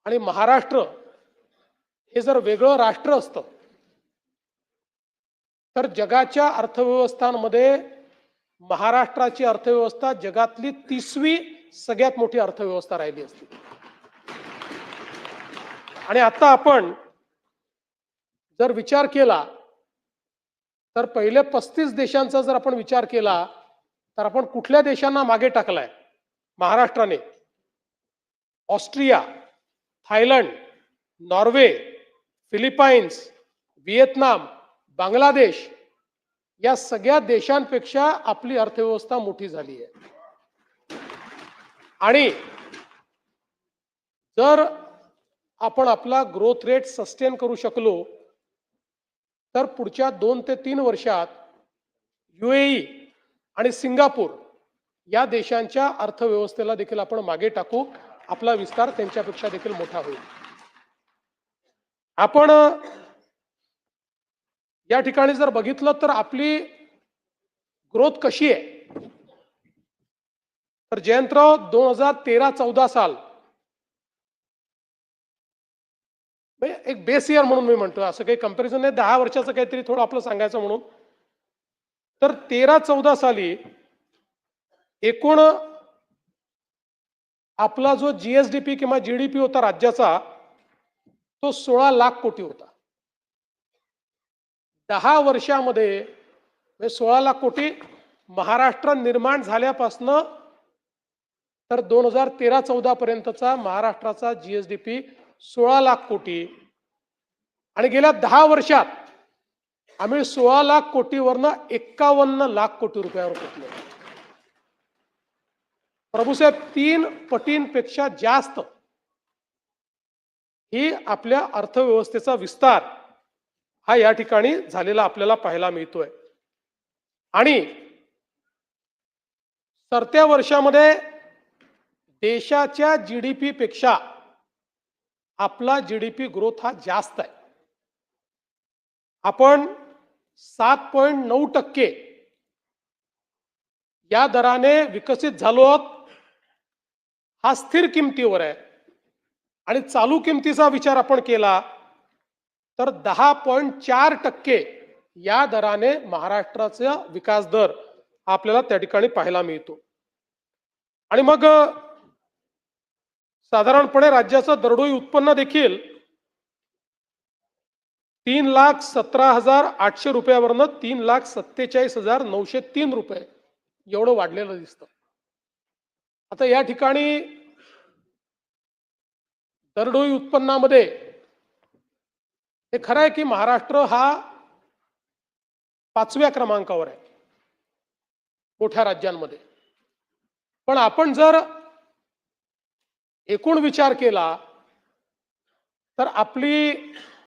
आणि महाराष्ट्र हे जर वेगळं राष्ट्र असतं तर जगाच्या अर्थव्यवस्थांमध्ये महाराष्ट्राची अर्थव्यवस्था जगातली 30वी सगळ्यात मोठी अर्थव्यवस्था राहिली असती। आणि आता आपण जर विचार केला तर पहिले 35 देशांचा जर आपण विचार केला तर आपण कुठल्या देशांना मागे टाकलाय? महाराष्ट्राने Austria, Thailand, Norway, Philippines, Vietnam, Bangladesh या सगळ्या देशांपेक्षा आपली अर्थव्यवस्था मोठी झाली आहे। आणि जर आपण आपला ग्रोथ रेट सस्टेन करू शकलो तर पुढच्या 2 ते 3 वर्षात यूएई आणि सिंगापूर या देशांच्या अर्थव्यवस्थेला देखील आपण मागे टाकू, आपला विस्तार त्यांच्यापेक्षा देखील मोठा होईल। आपण या ठिकाणी जर बघितलं तर आपली ग्रोथ कशी आहे तर जयंतराव 2013-14 साल एक बेस इयर म्हणून मी म्हणतो, असं काही कंपॅरिझन नाही, 10 वर्षाचं काहीतरी थोडं आपलं सांगायचं म्हणून। तर 13-14 साली एकूण आपला जो जीएसडीपी किंवा जीडीपी होता राज्याचा तो 16 लाख कोटी होता। 10 वर्षामध्ये 16 लाख कोटी महाराष्ट्र निर्माण झाल्यापासून तर 2013-14 पर्यंतचा महाराष्ट्राचा जीएसडीपी 16 लाख कोटी आणि गेल्या 10 वर्षात आम्ही 16 लाख कोटीवरनं 51 लाख कोटी रुपयावर पोहोचलो। प्रभूसाहेब 3 पटींपेक्षा जास्त ही आपल्या अर्थव्यवस्थेचा विस्तार हा या ठिकाणी झालेला आपल्याला पाहायला मिळतोय। आणि सरत्या वर्षामध्ये देशाच्या जीडीपी पेक्षा आपला जीडीपी ग्रोथ हा जास्त आहे। आपण 7.9% या दराने विकसित झालो आहोत। हा स्थिर किमतीवर आहे आणि चालू किमतीचा विचार आपण केला तर 10.4% या दराने महाराष्ट्राचा विकास दर आपल्याला त्या ठिकाणी पाहायला मिळतो। आणि मग साधारणपणे राज्याचं दरडोई उत्पन्न देखील 3,17,800 रुपयावरनं 3,47,903 रुपये एवढं वाढलेलं दिसतं। आता या ठिकाणी दरडोई उत्पन्नामध्ये हे खरं आहे की महाराष्ट्र हा 5व्या क्रमांकावर आहे मोठ्या राज्यांमध्ये। पण आपण जर एकूण विचार केला तर आपली